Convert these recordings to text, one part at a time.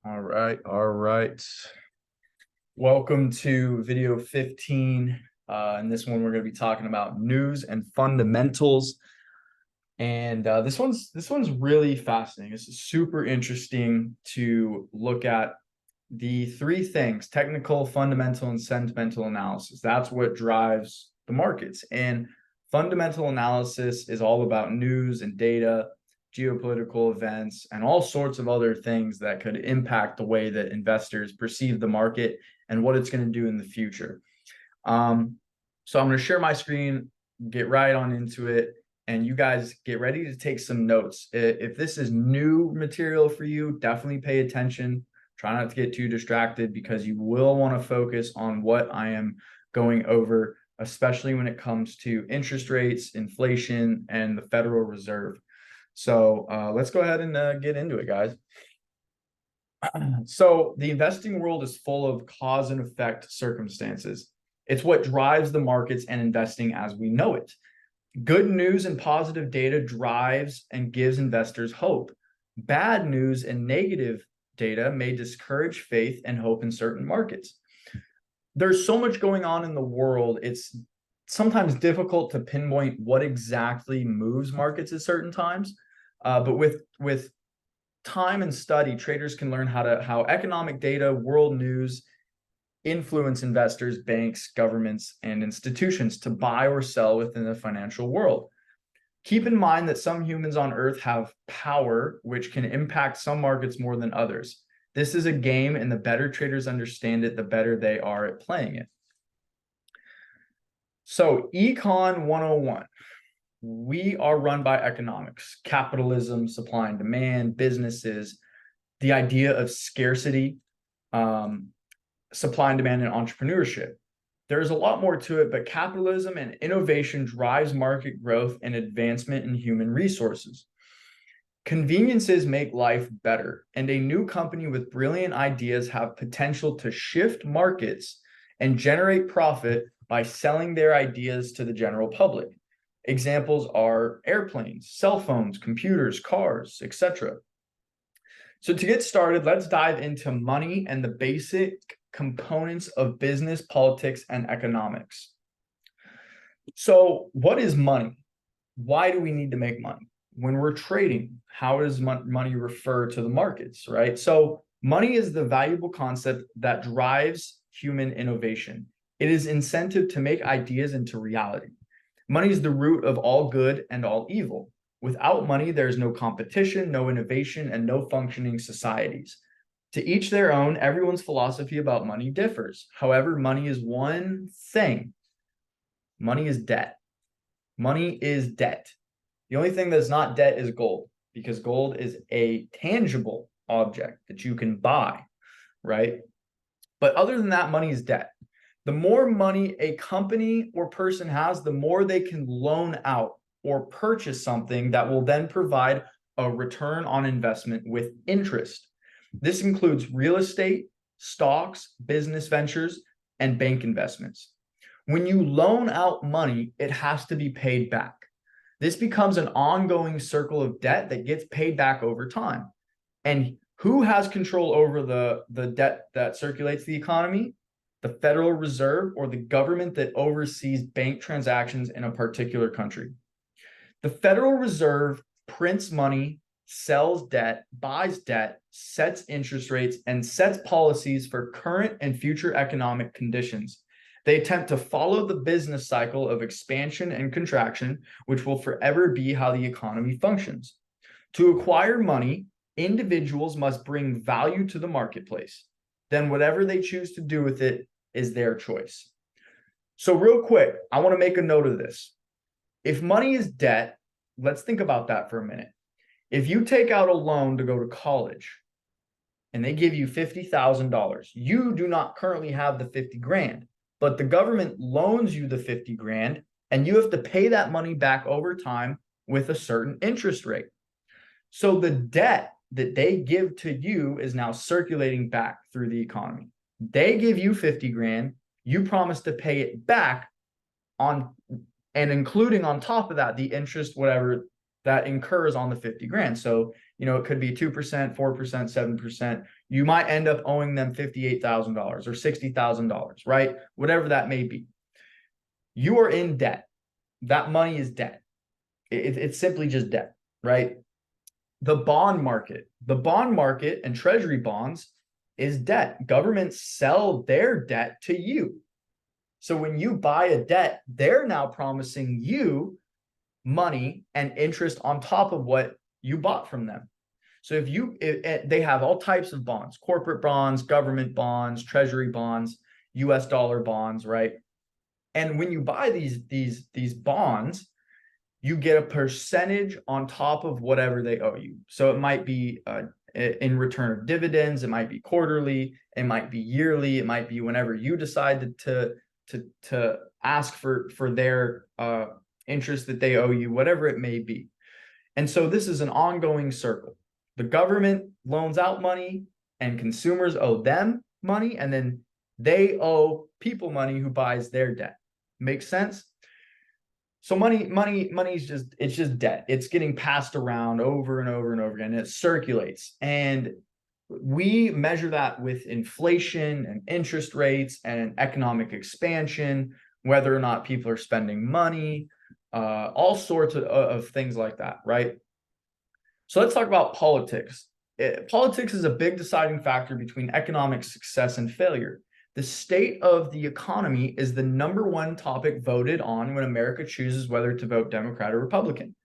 All right, all right. Welcome to video 15. In this one, we're going to be talking about news and fundamentals. And this one's really fascinating. It's super interesting to look at the three things: technical, fundamental, and sentimental analysis. That's what drives the markets. And fundamental analysis is all about news and data, geopolitical events, and all sorts of other things that could impact the way that investors perceive the market and what it's going to do in the future. So I'm going to share my screen, get right on into it, and you guys get ready to take some notes. If this is new material for you, definitely pay attention. Try not to get too distracted because you will want to focus on what I am going over, especially when it comes to interest rates, inflation, and the Federal Reserve. So let's go ahead and get into it, guys. So the investing world is full of cause and effect circumstances. It's what drives the markets and investing as we know it. Good news and positive data drives and gives investors hope. Bad news and negative data may discourage faith and hope in certain markets. There's so much going on in the world. It's sometimes difficult to pinpoint what exactly moves markets at certain times. But with time and study, traders can learn how economic data, world news influence investors, banks, governments, and institutions to buy or sell within the financial world. Keep in mind that some humans on Earth have power, which can impact some markets more than others. This is a game, and the better traders understand it, the better they are at playing it. So, Econ 101. We are run by economics, capitalism, supply and demand, businesses, the idea of scarcity, supply and demand, and entrepreneurship. There's a lot more to it, but capitalism and innovation drives market growth and advancement in human resources. Conveniences make life better, and a new company with brilliant ideas have potential to shift markets and generate profit by selling their ideas to the general public. Examples are airplanes, cell phones, computers, cars, etc. So to get started, let's dive into money and the basic components of business, politics, and economics. So what is money? Why do we need to make money? When we're trading, how does money refer to the markets, right? So money is the valuable concept that drives human innovation. It is incentive to make ideas into reality. Money is the root of all good and all evil. Without money, there's no competition, no innovation, and no functioning societies. To each their own, everyone's philosophy about money differs. However, money is one thing. Money is debt. Money is debt. The only thing that's not debt is gold, because gold is a tangible object that you can buy, right? But other than that, money is debt. The more money a company or person has, the more they can loan out or purchase something that will then provide a return on investment with interest. This includes real estate, stocks, business ventures, and bank investments. When you loan out money, it has to be paid back. This becomes an ongoing circle of debt that gets paid back over time. And who has control over the debt that circulates the economy? The Federal Reserve, or the government that oversees bank transactions in a particular country. The Federal Reserve prints money, sells debt, buys debt, sets interest rates, and sets policies for current and future economic conditions. They attempt to follow the business cycle of expansion and contraction, which will forever be how the economy functions. To acquire money, individuals must bring value to the marketplace. Then whatever they choose to do with it is their choice. So real quick, I want to make a note of this. If money is debt, let's think about that for a minute. If you take out a loan to go to college and they give you $50,000, you do not currently have the 50 grand, but the government loans you the 50 grand and you have to pay that money back over time with a certain interest rate. So the debt that they give to you is now circulating back through the economy. They give you 50 grand, you promise to pay it back on, and including on top of that, the interest, whatever that incurs on the 50 grand. So it could be 2%, 4%, 7%. You might end up owing them $58,000 or $60,000, right? Whatever that may be. You are in debt. That money is debt. It's simply just debt, right? The bond market and treasury bonds is debt. Governments sell their debt to you. So when you buy a debt, they're now promising you money and interest on top of what you bought from them. So they have all types of bonds, corporate bonds, government bonds, treasury bonds, US dollar bonds, right? And when you buy these bonds, you get a percentage on top of whatever they owe you. So it might be in return of dividends, it might be quarterly, it might be yearly, it might be whenever you decide to ask for their interest that they owe you, whatever it may be. And so this is an ongoing circle. The government loans out money and consumers owe them money, and then they owe people money who buys their debt. Makes sense? So money is just debt. It's getting passed around over and over and over again. It circulates. And we measure that with inflation and interest rates and economic expansion, whether or not people are spending money, all sorts of things like that, right? So let's talk about politics. Politics is a big deciding factor between economic success and failure. The state of the economy is the #1 topic voted on when America chooses whether to vote Democrat or Republican.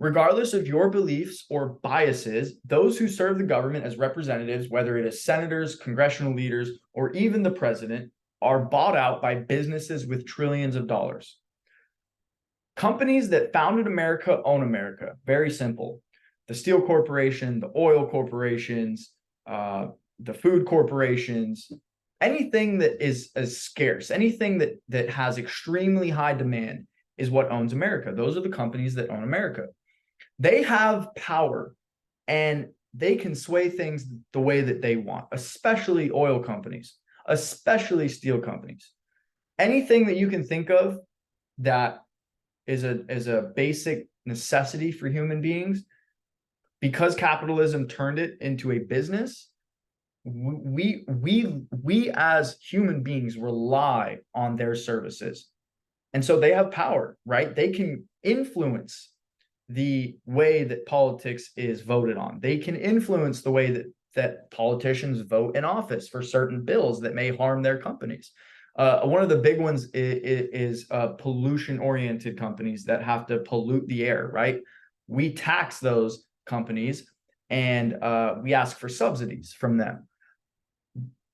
Regardless of your beliefs or biases, those who serve the government as representatives, whether it is senators, congressional leaders, or even the president, are bought out by businesses with trillions of dollars. Companies that founded America own America. Very simple. The steel corporation, the oil corporations, the food corporations, anything that is scarce, anything that has extremely high demand is what owns America. Those are the companies that own America. They have power and they can sway things the way that they want, especially oil companies, especially steel companies. Anything that you can think of that is a basic necessity for human beings, because capitalism turned it into a business, we as human beings rely on their services. And so they have power, right? They can influence the way that politics is voted on. They can influence the way that politicians vote in office for certain bills that may harm their companies. One of the big ones is pollution-oriented companies that have to pollute the air, right? We tax those companies and we ask for subsidies from them.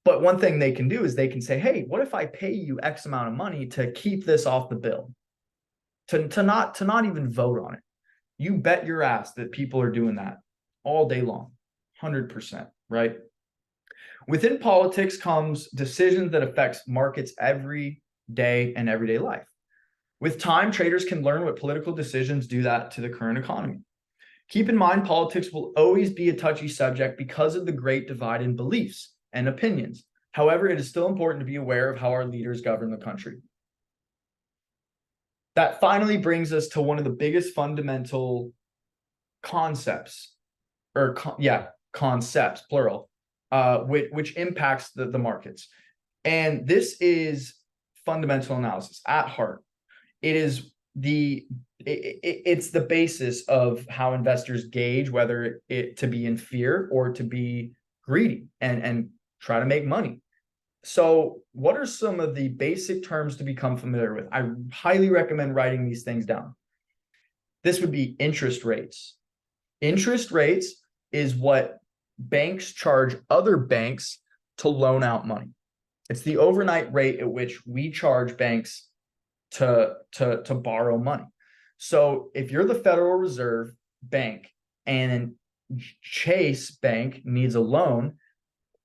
But one thing they can do is they can say, hey, what if I pay you X amount of money to keep this off the bill? To not even vote on it. You bet your ass that people are doing that all day long, 100%, right? Within politics comes decisions that affects markets every day and everyday life. With time, traders can learn what political decisions do that to the current economy. Keep in mind, politics will always be a touchy subject because of the great divide in beliefs and opinions. However, it is still important to be aware of how our leaders govern the country. That finally brings us to one of the biggest fundamental concepts, concepts, plural, which impacts the markets. And this is fundamental analysis at heart. It's the basis of how investors gauge whether it to be in fear or to be greedy and try to make money. So what are some of the basic terms to become familiar with? I highly recommend writing these things down. This would be interest rates. Interest rates is what banks charge other banks to loan out money. It's the overnight rate at which we charge banks to borrow money. So if you're the Federal Reserve Bank and Chase Bank needs a loan,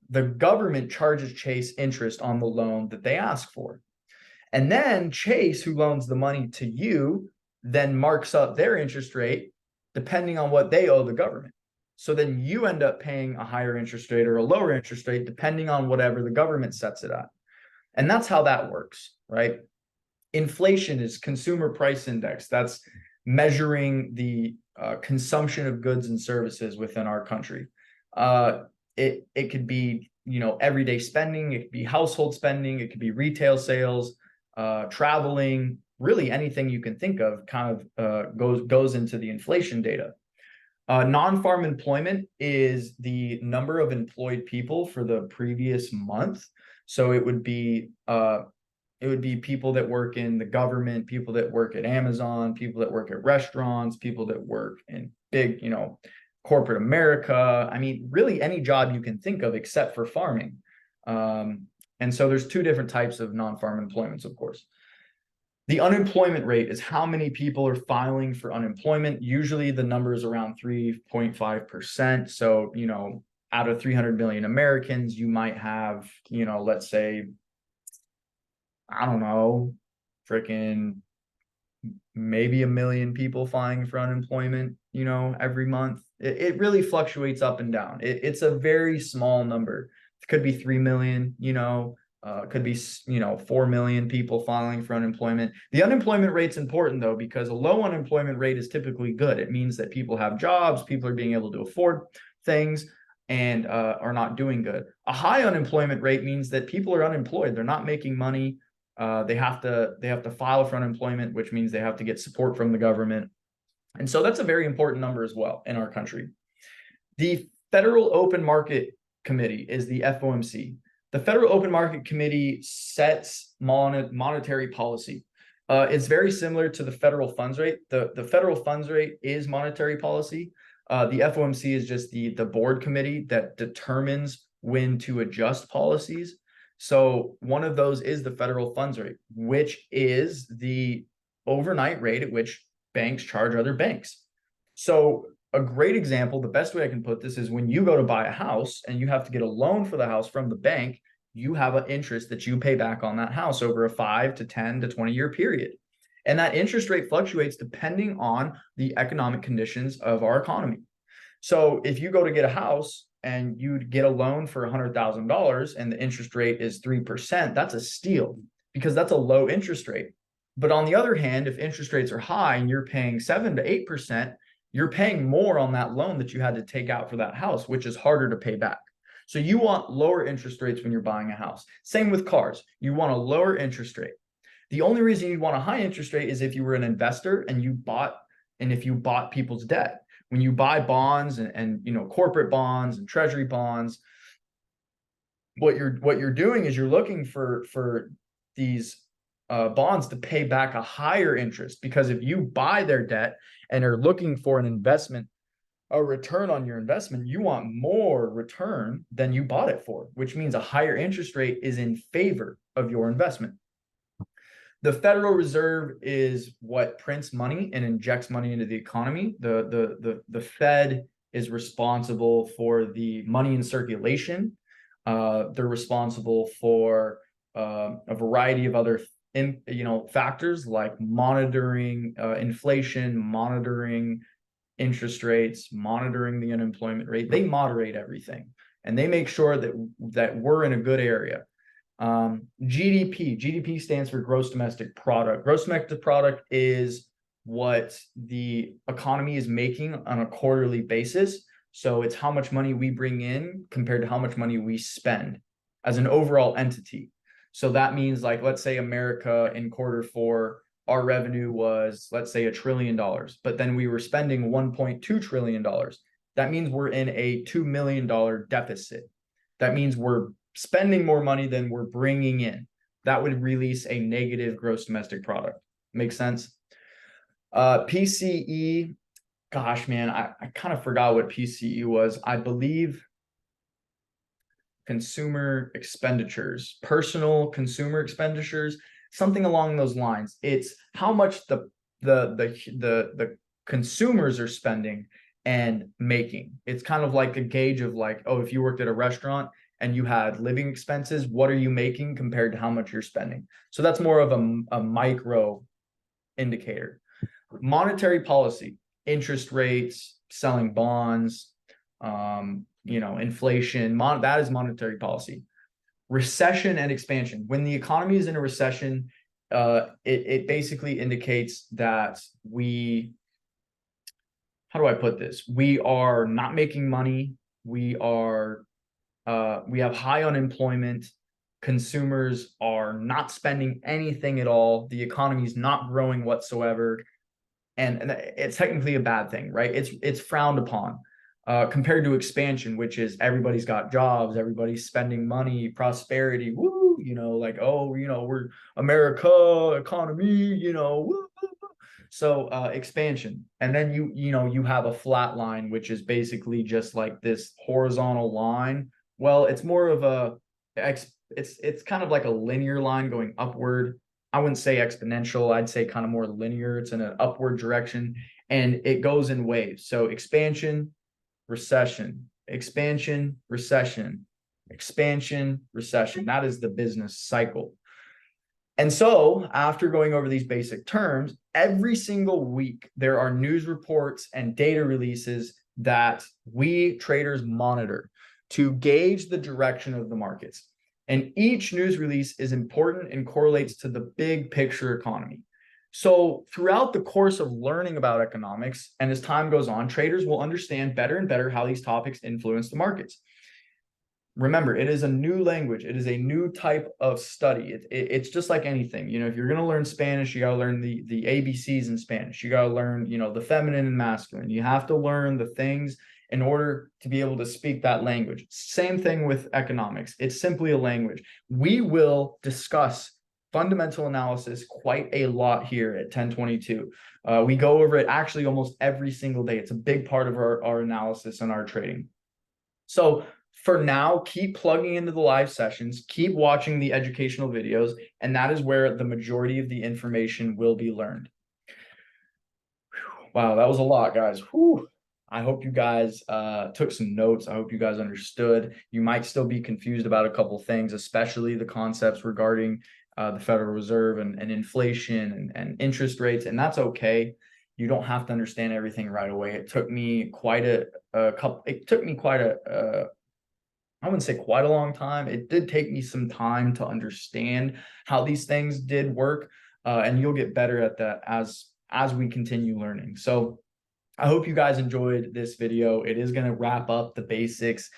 the government charges Chase interest on the loan that they ask for. And then Chase, who loans the money to you, then marks up their interest rate depending on what they owe the government. So then you end up paying a higher interest rate or a lower interest rate depending on whatever the government sets it at. And that's how that works, right? Inflation is consumer price index. That's measuring the consumption of goods and services within our country. It could be, everyday spending, it could be household spending, it could be retail sales, traveling, really anything you can think of kind of goes into the inflation data. Non-farm employment is the number of employed people for the previous month. So it would be people that work in the government, people that work at Amazon, people that work at restaurants, people that work in big, corporate America. I mean, really any job you can think of except for farming. And so there's two different types of non-farm employments, of course. The unemployment rate is how many people are filing for unemployment. Usually the number is around 3.5%. So, out of 300 million Americans, you might have, let's say, I don't know, freaking maybe 1 million people filing for unemployment, every month. It really fluctuates up and down. It's a very small number. It could be 3 million, could be 4 million people filing for unemployment. The unemployment rate's important though, because a low unemployment rate is typically good. It means that people have jobs, people are being able to afford things, and are not doing good. A high unemployment rate means that people are unemployed. They're not making money. They have to file for unemployment, which means they have to get support from the government. And so that's a very important number as well in our country. The Federal Open Market Committee is the FOMC. The Federal Open Market Committee sets monetary policy. It's very similar to the federal funds rate. The federal funds rate is monetary policy. The FOMC is just the board committee that determines when to adjust policies. So one of those is the federal funds rate, which is the overnight rate at which banks charge other banks. So a great example, the best way I can put this is when you go to buy a house and you have to get a loan for the house from the bank, you have an interest that you pay back on that house over a 5 to 10 to 20-year period. And that interest rate fluctuates depending on the economic conditions of our economy. So if you go to get a house and you get a loan for $100,000 and the interest rate is 3%, that's a steal because that's a low interest rate. But on the other hand, if interest rates are high and you're paying 7 to 8%, you're paying more on that loan that you had to take out for that house, which is harder to pay back. So you want lower interest rates when you're buying a house. Same with cars. You want a lower interest rate. The only reason you want a high interest rate is if you were an investor and if you bought people's debt. When you buy bonds and corporate bonds and treasury bonds, what you're doing is you're looking for these bonds to pay back a higher interest, because if you buy their debt and are looking for an investment, a return on your investment, you want more return than you bought it for, which means a higher interest rate is in favor of your investment. The Federal Reserve is what prints money and injects money into the economy. The Fed is responsible for the money in circulation. They're responsible for a variety of other factors like monitoring inflation, monitoring interest rates, monitoring the unemployment rate. They moderate everything, and they make sure that we're in a good area. GDP stands for gross domestic product. Gross domestic product is what the economy is making on a quarterly basis. So it's how much money we bring in compared to how much money we spend as an overall entity. So that means, like, let's say America in Q4, our revenue was, let's say, $1 trillion, but then we were spending $1.2 trillion. That means we're in a $2 million deficit. That means we're spending more money than we're bringing in. That would release a negative gross domestic product. Makes sense? PCE, gosh, man, I kind of forgot what PCE was. I believe consumer expenditures, personal consumer expenditures, something along those lines. It's how much the consumers are spending and making. It's kind of like a gauge of like, oh, if you worked at a restaurant and you had living expenses, what are you making compared to how much you're spending? So that's more of a micro indicator. Monetary policy, interest rates, selling bonds, inflation, that is monetary policy. Recession and expansion. When the economy is in a recession, it basically indicates that how do I put this? We are not making money. We have high unemployment. Consumers are not spending anything at all. The economy is not growing whatsoever. And it's technically a bad thing, right? It's frowned upon compared to expansion, which is everybody's got jobs, everybody's spending money, prosperity, woo, like, oh, we're America, economy, woo. So expansion, and then you have a flat line, which is basically just like this horizontal line. Well, it's more of it's kind of like a linear line going upward. I wouldn't say exponential. I'd say kind of more linear. It's in an upward direction, and it goes in waves. So expansion, recession, expansion, recession, expansion, recession. That is the business cycle. And so after going over these basic terms, every single week, there are news reports and data releases that we traders monitor to gauge the direction of the markets. And each news release is important and correlates to the big picture economy. So throughout the course of learning about economics, and as time goes on, traders will understand better and better how these topics influence the markets. Remember, it is a new language. It is a new type of study. It's just like anything. If you're going to learn Spanish, you got to learn the ABCs in Spanish. You got to learn, the feminine and masculine. You have to learn the things in order to be able to speak that language. Same thing with economics. It's simply a language. We will discuss fundamental analysis quite a lot here at 1022. We go over it actually almost every single day. It's a big part of our analysis and our trading. So for now, keep plugging into the live sessions, keep watching the educational videos, and that is where the majority of the information will be learned. Wow, that was a lot, guys. Whew. I hope you guys took some notes. I hope you guys understood. You might still be confused about a couple things, especially the concepts regarding the Federal Reserve and inflation and interest rates, and that's okay. You don't have to understand everything right away. It took me quite a I wouldn't say quite a long time. It did take me some time to understand how these things did work, and you'll get better at that as we continue learning. So I hope you guys enjoyed this video. It is going to wrap up the basics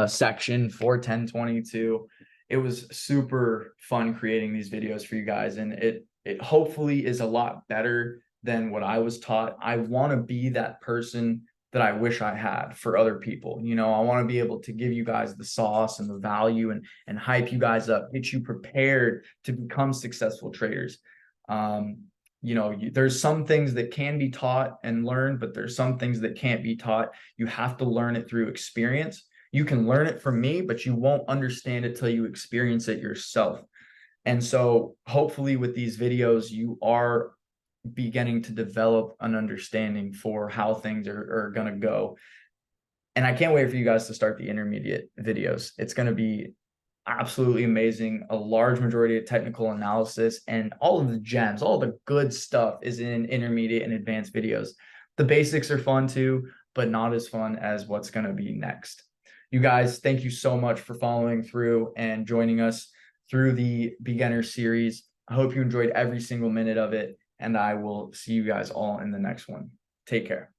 section for 1022. It was super fun creating these videos for you guys, and it hopefully is a lot better than what I was taught. I want to be that person that I wish I had for other people. I want to be able to give you guys the sauce and the value and hype you guys up, get you prepared to become successful traders. There's some things that can be taught and learned, but there's some things that can't be taught. You have to learn it through experience. You can learn it from me, but you won't understand it till you experience it yourself. And so hopefully with these videos, you are beginning to develop an understanding for how things are going to go. And I can't wait for you guys to start the intermediate videos. It's going to be absolutely amazing. A large majority of technical analysis and all of the gems, all the good stuff is in intermediate and advanced videos. The basics are fun too, but not as fun as what's going to be next. You guys, thank you so much for following through and joining us through the beginner series. I hope you enjoyed every single minute of it, and I will see you guys all in the next one. Take care.